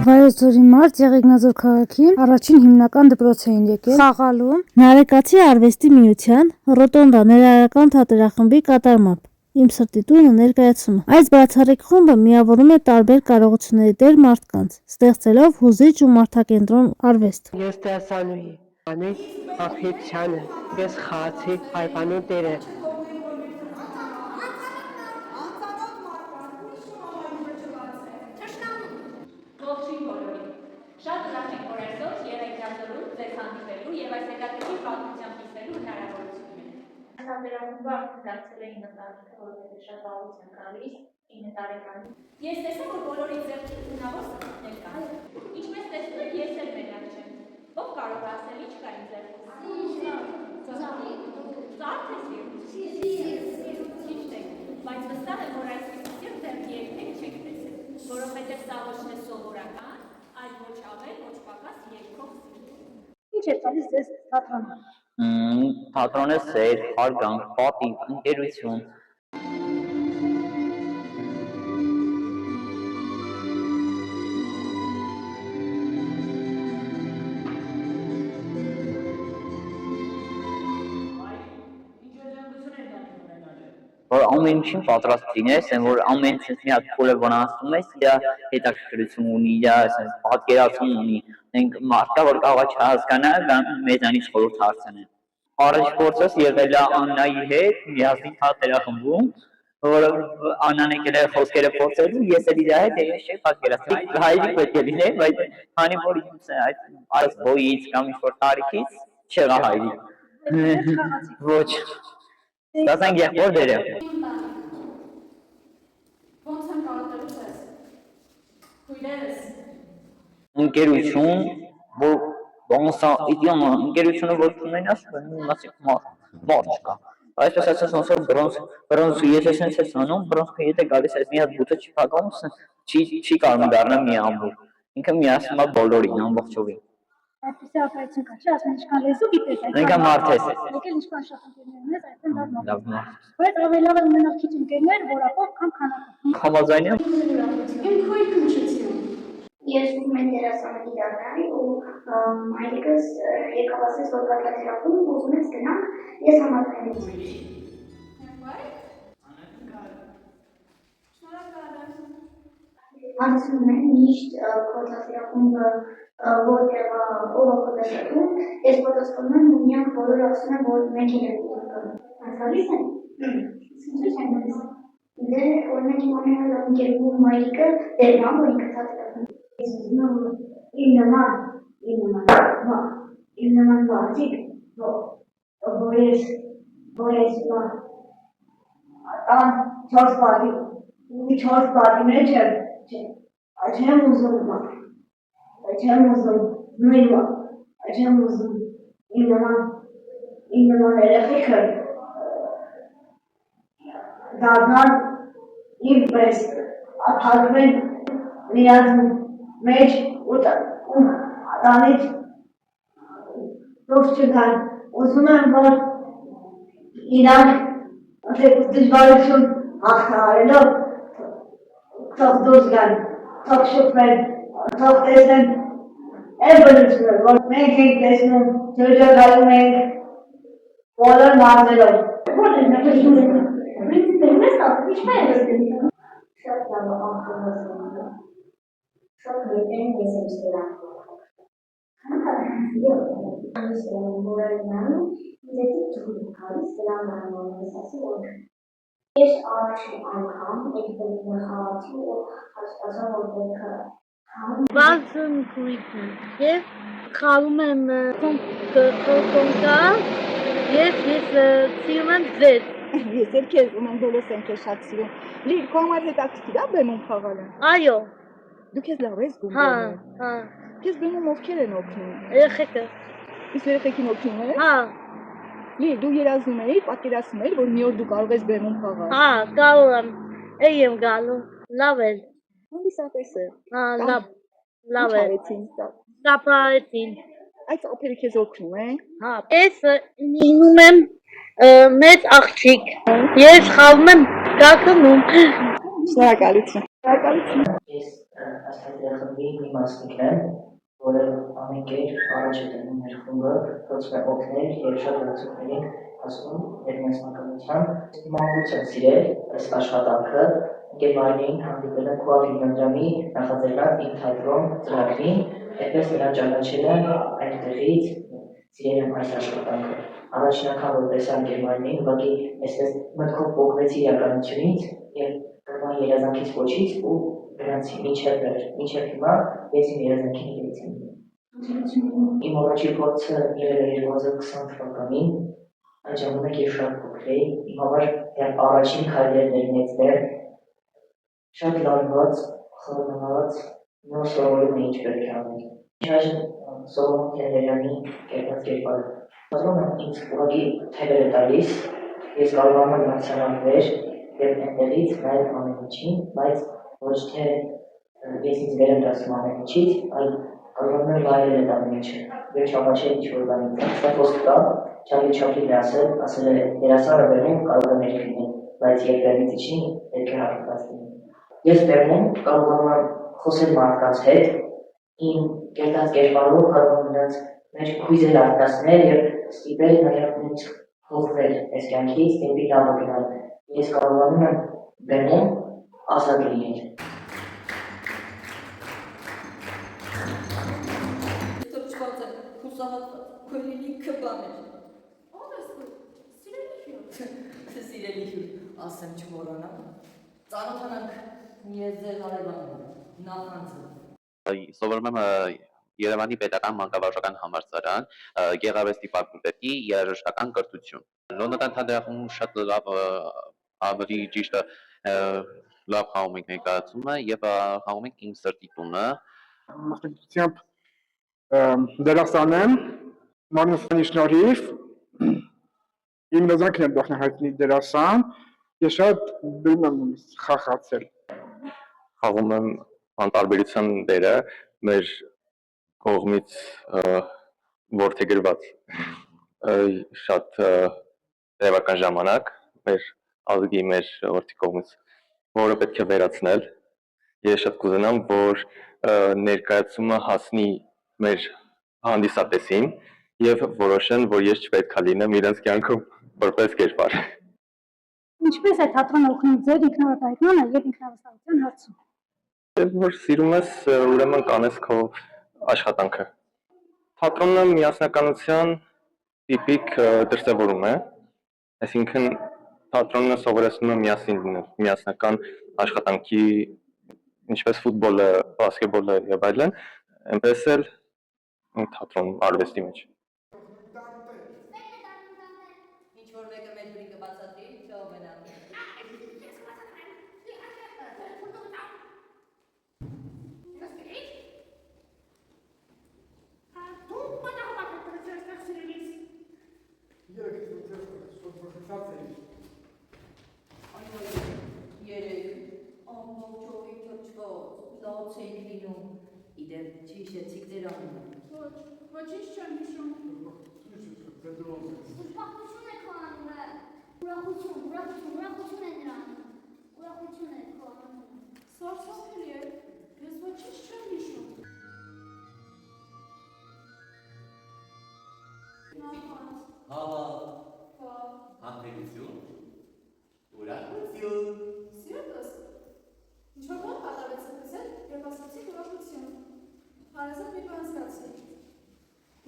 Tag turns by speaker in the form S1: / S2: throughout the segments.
S1: Վայոց ձորի մարզ Եղեգնաձոր քաղաքի առաջին հիմնական դպրոց էին եկել խաղալու Նարեկացի արվեստի միության ռոտոնդա ներառական թատերախմբի կատարմամբ Իմ սրտի տունը ներկայացումը։ Այս բացառիկ խումբը միավորում է տարբեր կարողությունների տեր մարդկանց, ստեղծելով հուզիչ ու մարդակենտրոն արվեստ։
S2: Ես տեսանուհի, անիկ աղիչանը, ես խացի հայվանու տերը։
S3: Շատ ուրախ ենք, որ այսօր Եղեգնաձորում ձեզ հանդիպելու եւ այս հետաքրքիր պատմությամբ կիսվելու հնարավորություն ունենք։
S4: Թատերախումբը դարձել է 9 տարեկան, որովհետեւ շատ վաղուց եմ գալիս 9 տարեկան։
S3: Ես տեսա, որ բոլորի ձեռքին հնարավոր սրտներ կան։ Ինչպես տեսնում եք, ես էլ մենակ չեմ։ Ով կարող է ասել ինչ կա իմ ձեռքում։ Ճիշտ է, բայց վստահ եմ, որ այսպիսի ձեռք երբեք չեք տեսել, որովհետեւ սա ոչ թե սովորական, այլ ոչ ավել, ոչ պակաս երկով սիրտ։
S1: Ինչ է տալիս ձեզ թատրոնը։
S5: Թատրոնը սեր, հարգանք, պատիվ, ընկերություն։ Որ ամեն ինչին պատրաստ լինես, որ ամեն ինչ մի հատ փուլը վնասում ես, իր հետաքրքրություն ունի, իր պատկերացում ունի։ Մենք մարդկա, որ կարող է չհասկանա, մեզանից խորհուրդ հարցնել։ Առաջ փորձս եղել է Աննայի հետ, միասին թատերախմբում, որը Աննան եկել է խոսքերը փորձելու, ես էլ իր հետ ես չէի պատկերացրել։ Հայրիկ պետք է լիներ, բայց քանի որ այս բոյից կամ ինչ-որ տարիքից չեղա հայրիկ։ Ոչ։ Դասանք եղբոր դերը։
S3: Ոնց են կարոտելու ձեզ։ Քույրերս։
S5: Ընկերություն, որ ընկերությունը որ ունենաս, մասիկ մարդ չկա։ Այսպես ասած ոնց որ բրոնզ ես ես ես անում, բրոնզը եթե գալիս այս մի հատ բութը չի փականում, չի կարող դառնալ մի ամբողջ։ Ինքը միացնում է բոլորին ամբողջովին։
S1: Այդպիսի ապրեցին կա, չի ասում ինչքան լեզու գիտես այդ։
S5: Ինքը մարդ է։
S1: Եկել ինչքան շատ ընկերներ ունես, այդքան
S5: Լավ մարդ։
S1: Բայց ավելի լավ է ունենալ քիչ ընկերներ, որակով կամ քանակով։
S5: Համաձայն եմ։
S4: Իմ քույրը ինչի՞։ Ես ուզում եմ դերասանուհի դառնալ ու մայրիկս եկավ ասեց, որ կա թատերախումբ ու ուզում ես գնանք, ես համաձայն եմ։ Հարցնում եմ միշտ քո թատերախումբը որտեղ ով է դասում, ես պատասխանում եմ ու միակ բոլորը ասում են, որ մենք ենք ուզում։ Հասկալիս են։ Ինչ են դες։ Դե օրինակ իմ ամենալավ ընկերուհու մայրիկը դերն է, որ ինքը թատերախումբ։ Ես ուզում եմ իմ նման մարդիկ, որ ես տան 4 պատի մեջ չեմ ուզում չեմ ուզում իմ նման երեխեքը դառնալ իմ պես աթարվեն միազմ մեջ ու տանից դուրս չգան ուզում եմ որ իրանք դժվարություն հաղթահարելով թող դուրս գան թող շփվեն թող տեսնեն Էբրությունը, որ մենք ենք տեսնում, ջոջագալում ենք բոլոր մարզերով։ Ո՞ր են նկատում եք։ Պրինցիպը մեզ ապրի ինչպես է։ Շատ լավ անկողնոսն է։ Շատ գետեն ես եմ ստերան։ Անից բորելնան, իզետի թուր կալիս դրան անում ես ասի որ ես առաջին անգամ էկտելին խաղացի ու հասկացա որ պետք է
S6: Բազն քույրն եւ խաղում եմ կոնկա եւ ես սիրում եմ ձեզ։
S7: Ես էլ քեզ ու մենք բոլորս ենք շատ սիրում։ Լիր, քո համար հետաքրքիր է բեմում խաղալը։
S6: Այո։
S7: Դու քեզ լավ ես զգում։
S6: Հա։
S7: Քեզ բեմում ովքեր են օգնում։
S6: Երեխեքը։
S7: Իսկ երեխեքին օգնում ես։
S6: Հա։
S7: Լիր, դու երազում ես, պատկերացնում ես, որ մի օր դու կարող ես բեմում խաղալ։
S6: Հա, կարող եմ։ Եմ գալու։ Լավ է։
S7: Հանդիսատես է։
S6: Հա, լավ է։ Կապարեցին։
S7: Այդ ապերը քեզ օգնում է։
S6: Հա, ես լինում եմ մեծ աղջիկ։ Ես խաղում եմ գակնում։
S7: Շնորհակալություն։
S8: Ես հայտարարխմբի մի մասնիկն եմ, որը ամեն կեր առաջ է տնում մեր խումբը, փորձում է օգնել եւ շատ լրացումներին հասնում մեր մասնականության։ Մանկուց եմ սիրել այս աշխատանքը, Գերմանիային հանդիպել եմ Քուավ հիմնադրամի նախաձեռնած «Իմ թատրոն» ծրագրին, այդպես նրան ճանաչել եմ այնտեղից սիրել եմ այս աշխատանքը։ Առաջին անգամ որ տեսա Գերմանիային, ուղղակի այսպես մտքով պոկվեցի իրականությունից եւ կրման երազանքից ոչից ու գնացի մինչև հիմա ես իմ երազանքի հետևից եմ։ Իմ առաջին փորձը եղել է 2020 թվականին, այդ ժամանակ ես շատ փոքր էի, իմ համար առաջին քայլերն էր մեծ դեր, շատ լարված, խորհրդված, նոր սովորում էի ինչ պետք է անել։ Այժմ Սողոմոն Թեհերյանի կերտած կերպարը։ Թատրոնը ինձ ուղղակի թևեր է տալիս, ես կարողանում եմ մրցանակներ եւ այնտեղից նայել ամեն ինչին, բայց ոչ թե ես ինձ վեր եմ դասում ամեն ինչից, այլ կարողանում եմ վայելել այդ ամեն ինչը, եւ չափաչել ինչ-որ բանից։ Սա խոսք կա, Չարլի Չապլինն ասել է դերասանը բերում կարող է մեր լինել, բայց երբ բերից իջնի, պետք է հաղթած լինի։ Ես բերում կարողանում եմ խոսել մարդկանց հետ, իմ կերտած կերպարով կարող եմ նրանց մեր քույզեր արտասնել եւ ստիպել նաեւ ինձ փոխվել այս կյանքից դեպի լավը գնալ։ Ես կարողանում եմ բերում ազատ լինել։
S9: Թրջված եմ, հուսահատված, քույրի լիքը բաներ։
S3: Ո՞վ ես դու։ Սիրելի հյուր։
S9: Սիրելի հյուր, ասեմ չմոռանամ։ Ծանոթանանք ես ձեր հարևանն նախանձը։
S10: Սովորում եմ Երևանի պետական մանկավարժական համալսարան գեղարվեստի ֆակուլտետի երաժշտական կրթություն։ Լոնդոնյան թատերախմբում շատ լավ ավելի ճիշտ լավ խաղում ենք ներկայացումը եւ խաղում ենք իմ սրտի տունը։
S11: Մասնակցությամբ դերասան եմ, Մանուսյանի շնորհիվ իմ լեզանքն եմ դохնահայտնի դերասան, ես շատ բերում եմ խաղացել։
S10: Խաղում եմ անտարբերության դերը մեր կողմից որդեգրված շատ տևական ժամանակ մեր ազգի մեր որդի կողմից, որը պետք է վերացնել։ Ես շատ կուզենամ, որ ներկայացումը հասնի մեր հանդիսատեսին եւ որոշեն, որ ես չպետք է լինեմ իրենց կյանքում որպես կերպար։
S1: Ինչպես է թատրոնը օգնում ձեր ինքնավստահությանը եւ ինքնավստահության հարցում։
S10: Որ սիրում ես, ուրեմն կանես քո աշխատանքը։ Թատրոնը միասնականության տիպիկ դրսևորում է, այսինքն թատրոնը սովորեցնում է միասին լինել, միասնական աշխատանքի, ինչպես ֆուտբոլը, բասկետբոլը եւ այլն, այնպես էլ թատրոն արվեստի մեջ։
S9: Ինչ որ մեկը մեր դուրի կբացատրի, չողենա։ Երեք ամբողջովի թրջված լաց էինք լինում, իդեպ չհիշեցիք ձեր անունը։
S3: Ոչինչ չեմ հիշում։
S12: Ուրախություն է քո անունը։ Ուրախություն է նրա անունը։ Ուրախություն է քո անունը։
S3: Սարսափելի է, ես ոչինչ չեմ հիշում։
S13: Համբերություն, ուրախություն։
S3: Սիրտս, ինչ-որ բան կատարվեց այդպես, երբ ասացիք ուրախություն։ Հարազատ մի բան զգացի։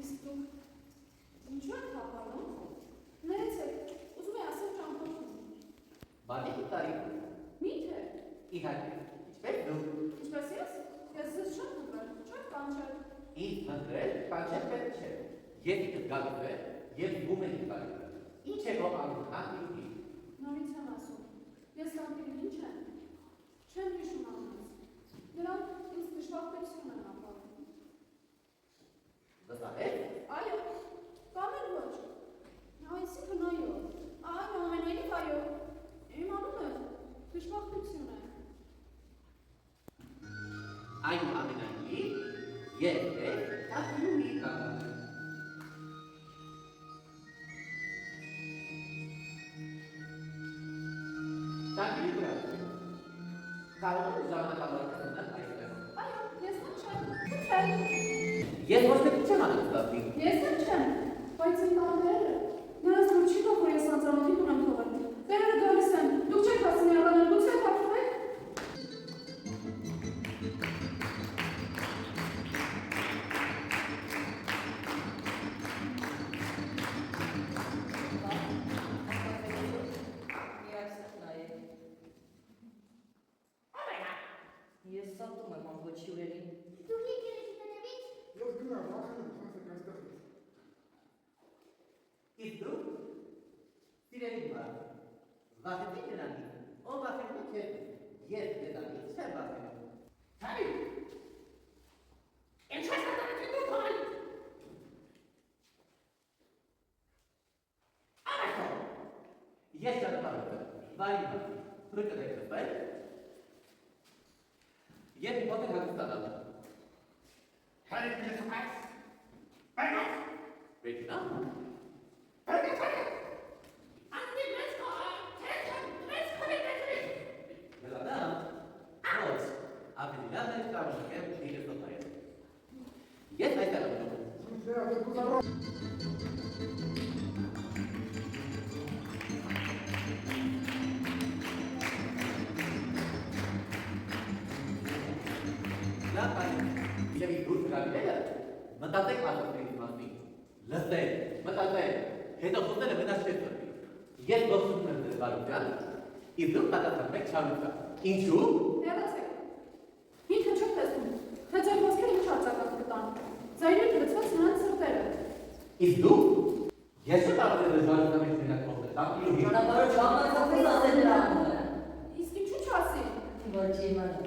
S3: Իսկ դուք ինչու եք թափանում։ Ներեցեք, ուզում եմ ասել ճամփորդում։
S13: Բանիկ ու տարիք։
S3: Մի՞թե։
S13: Իհարկե, ինչպես դու։
S3: Ինչպես ես ձեզ շատ դուր, շատ կանչել։
S13: Ինձ փնտրել, կանչել պետք չէ։ Ես ինքս գալու է, ես զգում եմ գալու է։ Ինչ է որ անում, անգլի։
S3: Նորից եմ ասում, ես լամպիրին ինչ եմ։ Չեմ հիշում անունս։ Նրանք ինձ դժբախտություն են ապահովում։
S13: Վստահ եք։
S3: Այո, կամ էլ ոչ։ Այսինքն այո։ Ամենայնիվ այո։ Իմ անունը դժբախտություն է։
S13: Այնուամենայնիվ, երբեք թատրոնի կան։ Տակի վրա։ Կարող եմ ժամանակավորը այստեղ։
S3: Այո, Չեմ։
S13: Ես ոչ մեկ չեմ անում ստացի։
S3: Ես էլ չեմ, բայց իմ տանտերը նրանց դուր չի թող, որ ես անծանոթի տուն եմ թողել։ Վերերը գալիս են, դուք չեք հասցնի առանել, գուցե թաքնվեք։
S9: Ես սատում եմ ամբողջ հյուրերին։
S12: Դուք եկել եք հետևից։
S11: Ես գնամ, նախանեմ, ասեք այստեղ։
S13: Իսկ դու սիրելի մարդ, վախեցի նրանից, ով վախեցի չէ, ես նրանից չեմ վախեցի։ Հայ! Ինչ ես կատարեցի դու հայ! Ամեքո! Ես ճանապարհով եմ, վայրի մարդ, փրկը դեպս վայր, ես մի պոտ եմ հագստանալ։ Հայր ես այս, բայնով, վեջնա, Yes, I can. Մտածեք ասացրիք մասին, լսեք, մտածեք, հետախուզները մնաց չեք կրվի։ Ես ողջունում եմ ձեզ բարության, իսկ դուք պատասխանեք չարության։ Ինչու՞։
S3: Հեռացեք։ Ինքը չեք տեսնում, թե ձեր խոսքերը ինչ արձագանք կտան։ Ձայները լցված նրանց սրտերը։
S13: Իսկ դու։ Ես չեմ կարող դժվարության մեջ նրանք խոսել, տանտիրուհի։
S9: Ճանապարհը չհամարձակվեց ասել նրա անունը։
S3: Իսկ ինչու չասի։
S9: Ոչ իմանաց։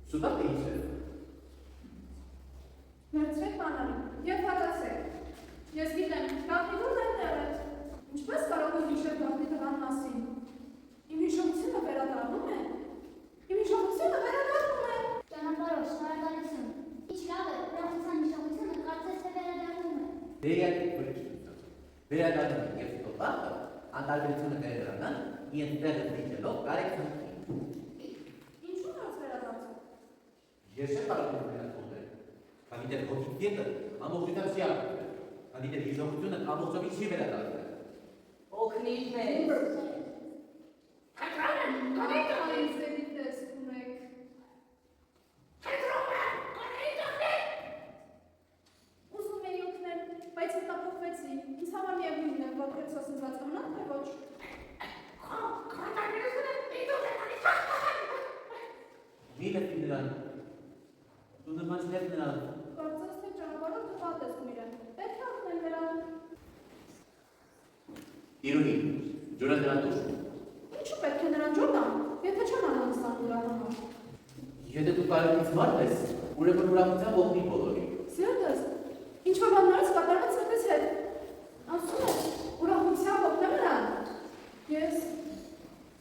S13: Շուտով թե ինչ է։
S3: Վերցրեք բանալին, և հատացեք։ Ես գիտեմ, գաղտնի որ դեռ եք։ Ինչպես կարող եմ հիշել գաղտնի տղան մասին։ Իմ հիշողությունը վերադառնում է։ Իմ հիշողությունը վերադառնում է։
S12: Ճանապարհով շնորհակալություն։ Ինչ լավ է, ուրախության հիշողությունը կարծես թե վերադառնում է։
S13: Վերադառնում ես տոպակը, անտարբերությունը կերդրանան, իրենց տեղը դիջելով կարեք ծնկի։
S3: Ինչու նրանց վերադարձում։
S13: Ես չեմ կարող նրանց խոհել, քանի դեռ հոգի կետը ամբողջությամբ չի ապրել, քանի դեռ հիշողությունը ամբողջովին չի վերադարձել։
S9: Օգնիր մեզ։
S3: Այս դեպի տեսքում եք։ Ուզում էի օգնել, բայց հետապոխվեցի։ Ինձ համար միևնույն է, որ քերծո սնված կմնամ, թե ոչ։
S13: Մի լպի նրան, դու նման չլեպ նրան։
S3: Կարծես թե ճանապարհով տղա տեսնում իրեն, պետք է օգնել նրան։
S13: Իրունի, ջուրը նրան դուր։
S3: Ինչու պետք է նրան ջուր տամ, եթե չեմ անհանգստանում նրա համար։
S13: Եթե դու կարելից մարդ ես, ուրեմն ուրախության ողնի բոլորի։
S3: Սիրտս, ինչ-որ բաններից կատարված սրտես հետ։ Ասում ես, ուրախությամբ օգնեմ նրան։ Ես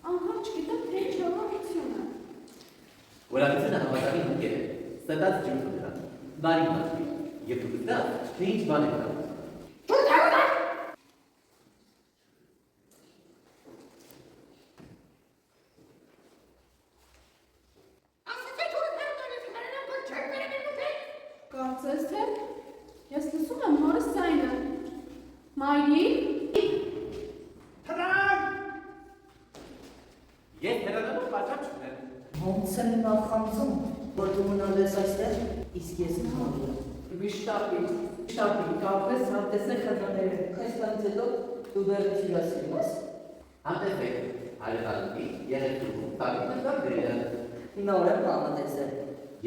S3: անգամ չգիտեմ, թե ինչ ուրախությունը։
S13: Ուրախությունը հավատալի հնկեր է, ստատած ջուրը նրան, բարի մարդի, և դու գտավ, թե ինչ բան է նրան։
S3: Կարծես թե, ես լսում եմ մորս ձայնը։ Մայրի։
S13: Ես հերանալով պատրապ չունեմ։
S9: Ոնց եմ նախանձում, որ դու մնալ ես այստեղ, իսկ ես մնալու եմ։ Վիշտապի, կապվես համտեսնեք խնդրաները, քայստանից հետո դու դեռ չիրասիրում ես։
S13: Համտեսեք, արևալուտի, երեքտուղում, տարի մտվարդերը։
S9: Նոր եմ համատեսել։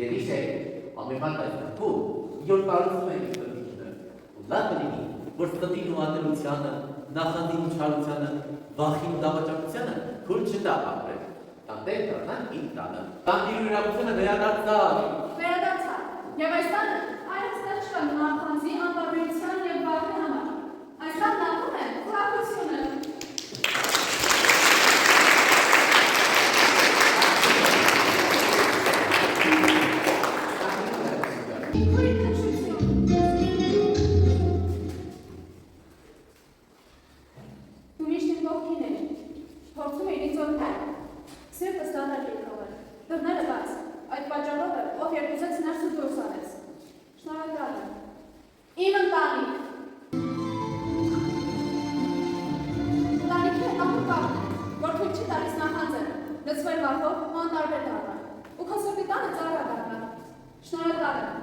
S13: Եվ իշեք, ամենման տայստակում, յոր կարուսում են իր տվիչները, ու լավ լինի, որ ստտին ու ատելությանը, նախանդին ու չարությանը, վախին ու դավաճակությանը քուր չտա ապրել։ Տանտեր դառնան իմ տանը։ Տանտիր ուրախությունը վերադարձավ։
S3: Վերադարձա, և այս տանը այլևս տեղ չկա նախանձի, անտարբերության և վախի համար։ Այս տանն ապրում է ուրախությունը։ Դու միշտ իմ կողքին ես, փորձում էիր ինձ օգնել։ Սիրտս դառել է թողել, դռները բաց, այդ պատճառով է, ով ով երկուսից ներս ու դուրս արեց։ Շնորհակալ եմ։ Իմ ընտանիք։ Ընտանիքի ապուկապն է, որ թույլ չի տալիս նախանձերը, լծվել վախով ու անտարբեր դառնալ, ու քո սրտի տանը ծառա դառնալ։ Շնորհակալ եմ։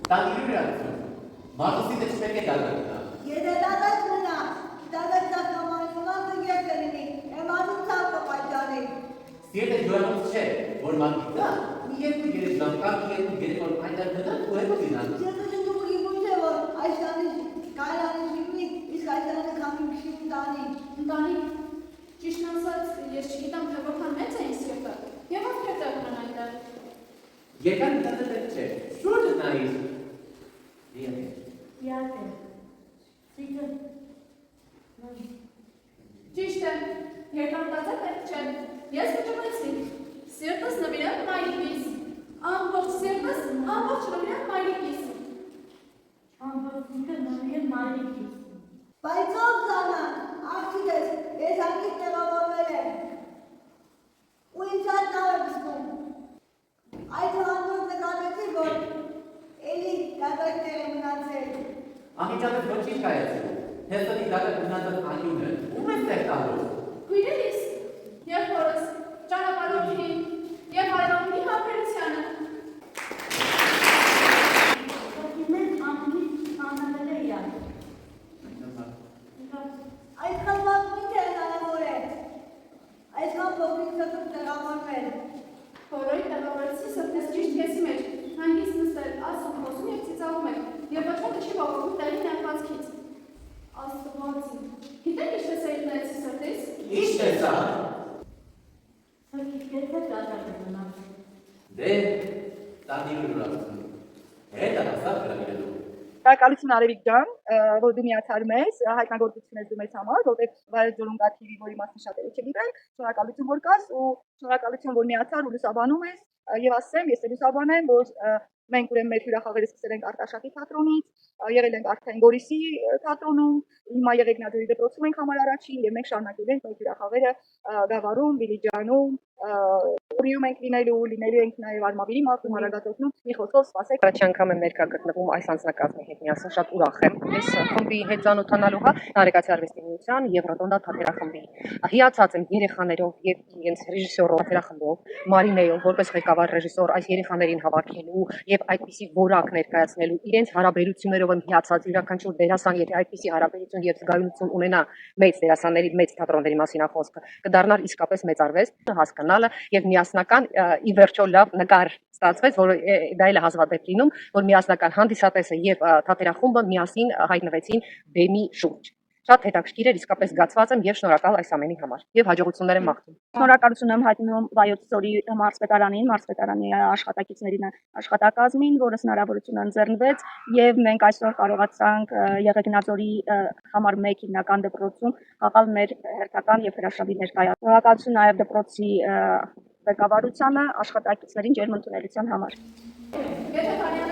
S13: Տանի յուրացում։ Մարդուսի դեպք պետք է դառնա։
S4: Եթե դատակ մնա, դատակ դակամանունան դգետ լինի, էմանուն ծավ կպայտանի։
S13: Սիրտը յուրանում չէ, որ մարդիկ դա, մի երկու երեկ լավ կամ մի երկու երեկ որ այդտեղ մնան ու հետո գնան։
S4: Սիրտը դու գիտում չէ, որ այս տանի կայլանի շիվնի, իսկ այս տանը կամին կշիվն տանի։
S3: Ընտանիք, ճիշտ ասած, ես չգիտեմ, թե որքան մեծ է ինձ սիրտը, եւ ովքեր տեղ ունեն այնտեղ։
S13: Եկան դատը պետք չէ, շուրջը նայիր։
S4: Յատե, սիրտը,
S3: Ճիշտ է, երկամտածել պետք չէ, ես վճռեցի, սիրտս նվիրեմ մայրիկիս, ամբողջ սիրտս, ամբողջ նվիրեմ մայրիկիս։
S4: ամբողջ սիրտը նվիրեմ մայրիկիս։ Բայց ով զանա, աղջիկս, ես անգիտ տեղավորվել եմ, ու ինձ այդ նավ եմ զգում։ Այդ հանձնով նկատեցի, որ էլի դատակներ է մնացել։
S13: Ահիճանդ ոչինչ կայացել, հեստնի դատը գնացած անկյունը, ում ես տեղ տալու։
S3: Քույրերիս, եղբորս, ճանապարհորդին եւ հարևանների համբերությանը։
S4: Մենք անգիտ անհատել է իրար։ Այսքան վաղ է հնարավոր է, այսքան փոքրիկ սրտում տեղավորվել։
S3: Բոլորի տեղավորեցի սրտես ճիշտ քեսի մեջ, հանգիստ նստել, Աստծուն խոսում եւ ծիծաղում եք, եւ ոչ ոք չի բողոքում տեղի նեղվածքից։ Աստվածին, գիտեք ինչ է սեյտներեցի սրտից։
S13: Ինչ է սա։
S4: Սրտից կետը դատակ է մնացել։
S13: Դե, տանի յուրացում։ Հետ անասավ գրավիրելու։
S7: Շնորհակալություն Արևիկ ջան, որ դու միացար մեզ, հայտնագործություն ես դու մեզ համար, որտեղ Վայոց Ձորում կա TV, որի մասին շատերը չգիտեն, շնորհակալություն որ կաս ու շնորհակալություն որ միացար ու լուսաբանում ես, եւ ասեմ, ես լուսաբանեմ, որ մենք ուրեմն մեր հյուրախաղերը սկսել ենք Արտաշատի թատրոնից, եղել ենք արդեն Գորիսի թատրոնում, հիմա Եղեգնաձորի դպրոցում ենք համար առաջին եւ մենք շարունակել ենք մեր հյուրախաղերը Գավառում, Վիլիջանում, Ուրիում ենք լինելու ենք նաև Արմավիրի մարտում, Արագածոտնում, մի խոսքով սպասեք։
S2: Առաջի անգամ եմ ներկա գտնվում այս անձնակազմի հետ միասին, շատ ուրախ եմ։ Այս խմբի հետ ծանոթանալու Նարեկացի արվեստի միության եւ Ռոտոնդա թատերախմբի։ Հիացած եմ երեխաներով եւ իրենց ռեժիսորով, թատերախմբով, Մարինեով, որպես ղեկավար ռեժիսոր այս երեխաներին հավաքելու եւ այդպիսի որակ ներկայացնելու, իրենց հարաբերություններով եմ հիացած, յուրաքանչյուր դերասան, եթե այդպիսի հարաբերություն եւ զգայունություն ունենա մեծ դերասանների, մեծ թատրոնների մասին խոսքը, կդառնար իսկապես մեծ արվեստ, հասկանալը եւ միասնական ի վերջո լավ նկար ստացվեց, որ դա էլ է հազվադեպ լինում, որ միասնական հանդիսատեսը եւ թատերախումբը միասին հայտնվեցին բեմի շուրջ։ Շատ հետաքրքիր էր, իսկապես զգացված եմ եւ շնորհակալ այս ամենի համար եւ հաջողություններ եմ մաղթում։
S7: Շնորհակալություն եմ հայտնում Վայոց Ձորի մարզպետարանի աշխատակիցներին, աշխատակազմին, որը հնարավորություն ընձեռնվեց եւ մենք այսօր կարողացանք Եղեգնաձորի համար 1 հիմնական դպրոցում խաղալ մեր հերթական եւ հրաշալի ներկայացում։ Շնորհակալություն նաեւ դպրոցի ղեկավարությանը, աշխատակիցներին ջերմ ընդունելության համար։
S3: Եթե